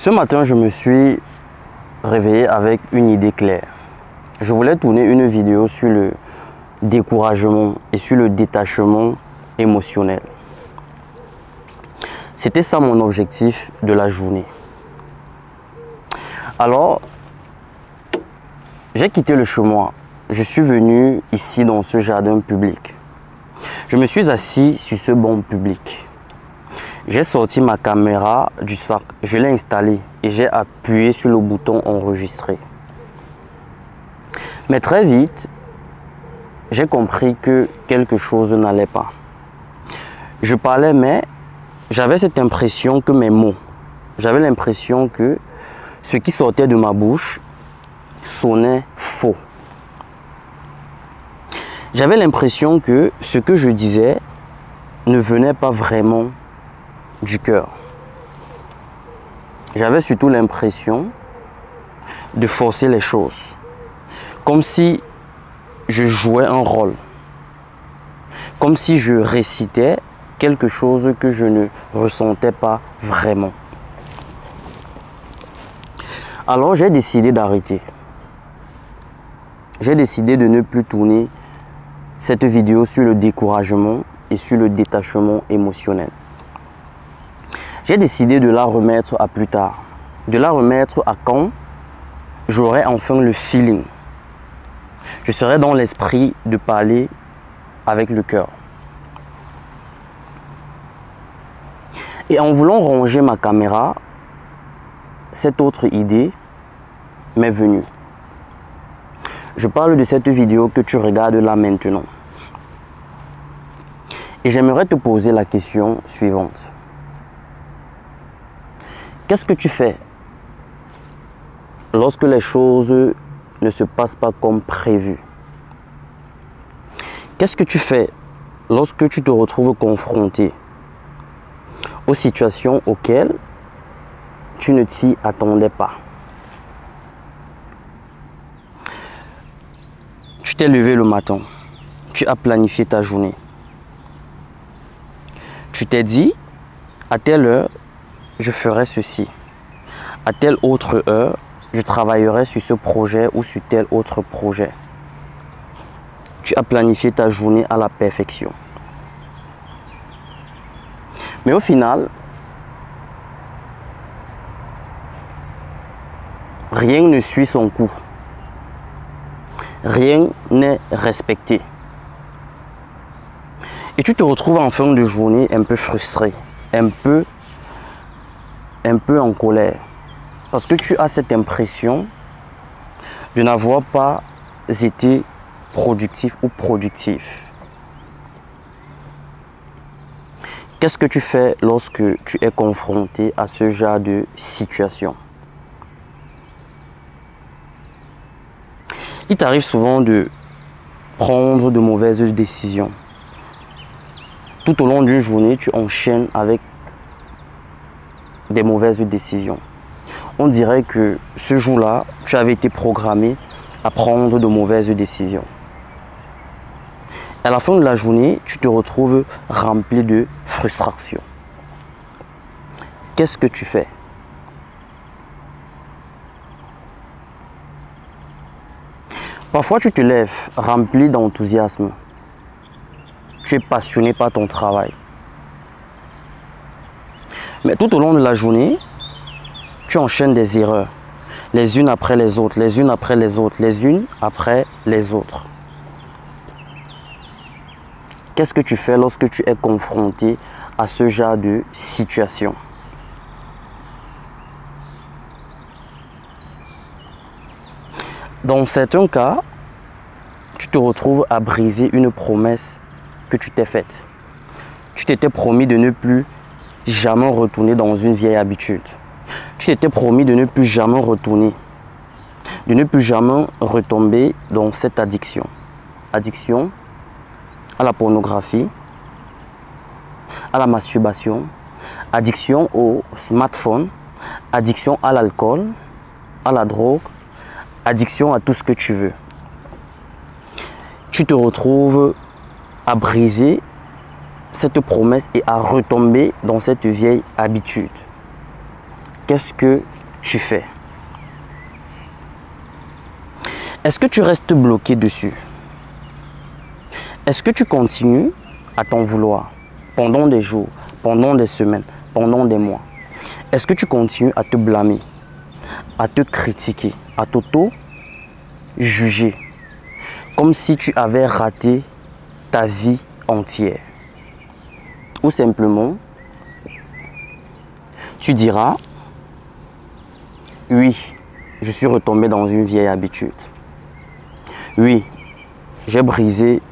Ce matin, je me suis réveillé avec une idée claire. Je voulais tourner une vidéo sur le découragement et sur le détachement émotionnel. C'était ça mon objectif de la journée. Alors, j'ai quitté le chez moi. Je suis venu ici dans ce jardin public. Je me suis assis sur ce banc public. J'ai sorti ma caméra du sac, je l'ai installée et j'ai appuyé sur le bouton enregistrer. Mais très vite, j'ai compris que quelque chose n'allait pas. Je parlais, mais j'avais cette impression que mes mots, j'avais l'impression que ce qui sortait de ma bouche sonnait faux. J'avais l'impression que ce que je disais ne venait pas vraiment du cœur. J'avais surtout l'impression de forcer les choses, comme si je jouais un rôle, comme si je récitais quelque chose que je ne ressentais pas vraiment. Alors j'ai décidé d'arrêter. J'ai décidé de ne plus tourner cette vidéo sur le découragement et sur le détachement émotionnel. J'ai décidé de la remettre à plus tard, de la remettre à quand j'aurai enfin le feeling. Je serai dans l'esprit de parler avec le cœur. Et en voulant ranger ma caméra, cette autre idée m'est venue. Je parle de cette vidéo que tu regardes là maintenant. Et j'aimerais te poser la question suivante. Qu'est-ce que tu fais lorsque les choses ne se passent pas comme prévu? Qu'est-ce que tu fais lorsque tu te retrouves confronté aux situations auxquelles tu ne t'y attendais pas? Tu t'es levé le matin, tu as planifié ta journée. Tu t'es dit, à telle heure, je ferai ceci. À telle autre heure, je travaillerai sur ce projet ou sur tel autre projet. Tu as planifié ta journée à la perfection. Mais au final, rien ne suit son cours. Rien n'est respecté. Et tu te retrouves en fin de journée un peu frustré, un peu en colère. Parce que tu as cette impression de n'avoir pas été productif ou productif. Qu'est-ce que tu fais lorsque tu es confronté à ce genre de situation? Il t'arrive souvent de prendre de mauvaises décisions. Tout au long d'une journée, tu enchaînes avec des mauvaises décisions. On dirait que ce jour-là, tu avais été programmé à prendre de mauvaises décisions. À la fin de la journée, tu te retrouves rempli de frustration. Qu'est-ce que tu fais? Parfois, tu te lèves rempli d'enthousiasme. Tu es passionné par ton travail. Mais tout au long de la journée, tu enchaînes des erreurs, les unes après les autres, les unes après les autres, les unes après les autres. Qu'est-ce que tu fais lorsque tu es confronté à ce genre de situation? Dans certains cas, tu te retrouves à briser une promesse que tu t'es faite. Tu t'étais promis de ne plus jamais retourner dans une vieille habitude. Tu t'étais promis de ne plus jamais retourner, de ne plus jamais retomber dans cette addiction. Addiction à la pornographie, à la masturbation, addiction au smartphone, addiction à l'alcool, à la drogue, addiction à tout ce que tu veux. Tu te retrouves à briser cette promesse et à retomber dans cette vieille habitude. qu'est-ce que tu fais? Est-ce que tu restes bloqué dessus? Est-ce que tu continues à t'en vouloir pendant des jours, pendant des semaines, pendant des mois? Est-ce que tu continues à te blâmer, à te critiquer, à t'auto-juger, comme si tu avais raté ta vie entière? Ou simplement, tu diras, oui, je suis retombé dans une vieille habitude. Oui, j'ai brisé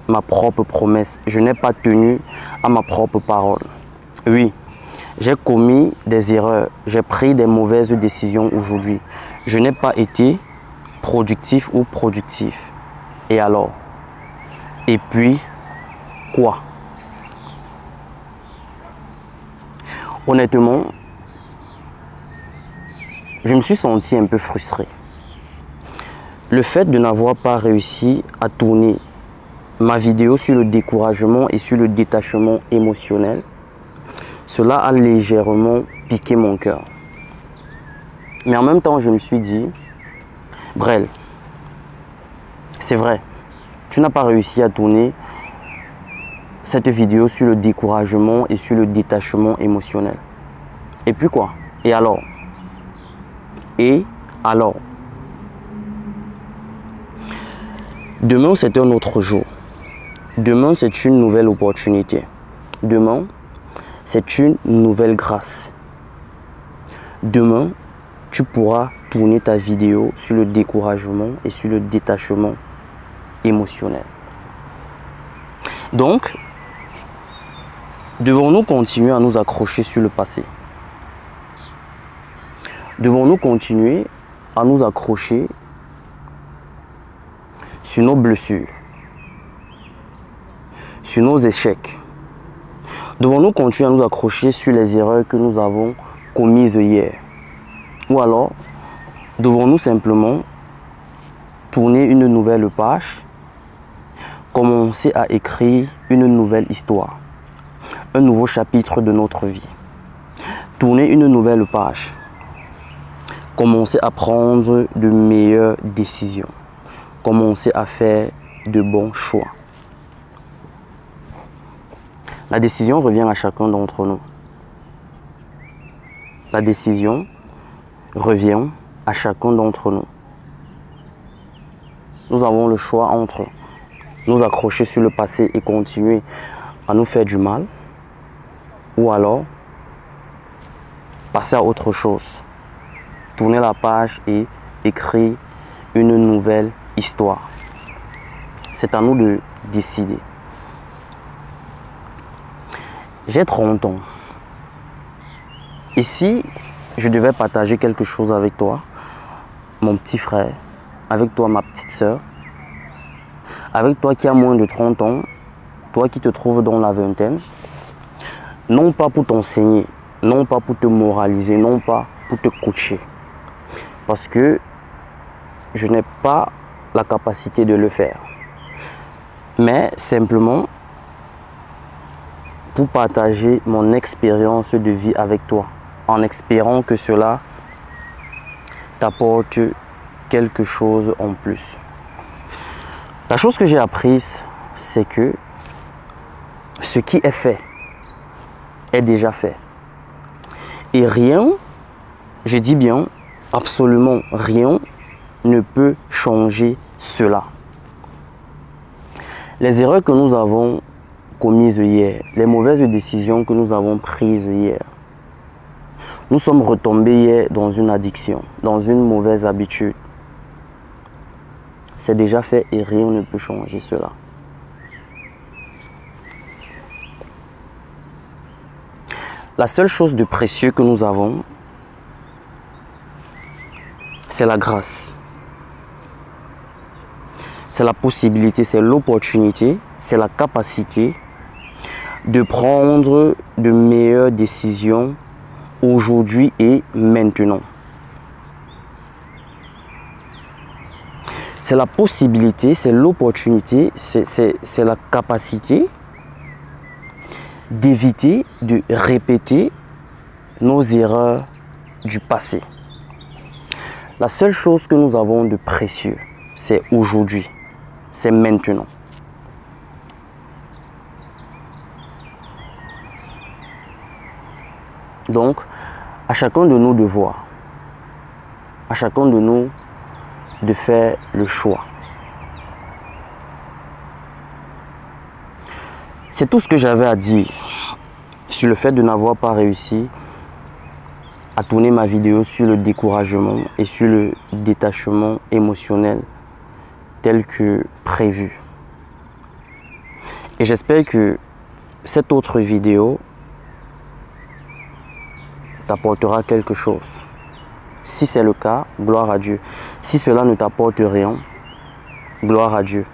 ma propre promesse. Je n'ai pas tenu à ma propre parole. Oui, j'ai commis des erreurs. J'ai pris des mauvaises décisions aujourd'hui. Je n'ai pas été productif ou productif. Et alors? Et puis, quoi? Honnêtement, je me suis senti un peu frustré. Le fait de n'avoir pas réussi à tourner ma vidéo sur le découragement et sur le détachement émotionnel, cela a légèrement piqué mon cœur. Mais en même temps, je me suis dit, Brel, c'est vrai, tu n'as pas réussi à tourner cette vidéo sur le découragement et sur le détachement émotionnel. Et puis quoi? Et alors? Et alors? Demain, c'est un autre jour. Demain, c'est une nouvelle opportunité. Demain, c'est une nouvelle grâce. Demain, tu pourras tourner ta vidéo sur le découragement et sur le détachement émotionnel. Donc, devons-nous continuer à nous accrocher sur le passé? Devons-nous continuer à nous accrocher sur nos blessures, sur nos échecs? Devons-nous continuer à nous accrocher sur les erreurs que nous avons commises hier? Ou alors, devons-nous simplement tourner une nouvelle page, commencer à écrire une nouvelle histoire, un nouveau chapitre de notre vie, tourner une nouvelle page, commencer à prendre de meilleures décisions, commencer à faire de bons choix? La décision revient à chacun d'entre nous. La décision revient à chacun d'entre nous. Nous avons le choix entre nous accrocher sur le passé et continuer à nous faire du mal, ou alors passer à autre chose, tourner la page et écrire une nouvelle histoire. C'est à nous de décider. J'ai 30 ans. Et si je devais partager quelque chose avec toi, mon petit frère, avec toi, ma petite soeur, avec toi qui as moins de 30 ans, toi qui te trouves dans la vingtaine, non pas pour t'enseigner, non pas pour te moraliser, non pas pour te coacher, parce que je n'ai pas la capacité de le faire, mais simplement pour partager mon expérience de vie avec toi, en espérant que cela t'apporte quelque chose en plus. La chose que j'ai apprise, c'est que ce qui est fait est déjà fait. Et rien, je dis bien, absolument rien ne peut changer cela. Les erreurs que nous avons commises hier, les mauvaises décisions que nous avons prises hier, nous sommes retombés hier dans une addiction, dans une mauvaise habitude. C'est déjà fait et rien ne peut changer cela. La seule chose de précieux que nous avons, c'est la grâce. C'est la possibilité, c'est l'opportunité, c'est la capacité de prendre de meilleures décisions aujourd'hui et maintenant. C'est la possibilité, c'est l'opportunité, c'est la capacité d'éviter de répéter nos erreurs du passé. La seule chose que nous avons de précieux, c'est aujourd'hui, c'est maintenant. Donc, à chacun de nous de voir, à chacun de nous de faire le choix. C'est tout ce que j'avais à dire sur le fait de n'avoir pas réussi à tourner ma vidéo sur le découragement et sur le détachement émotionnel tel que prévu. Et j'espère que cette autre vidéo t'apportera quelque chose. Si c'est le cas, gloire à Dieu. Si cela ne t'apporte rien, gloire à Dieu.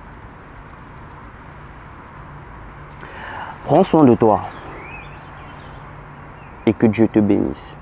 Prends soin de toi et que Dieu te bénisse.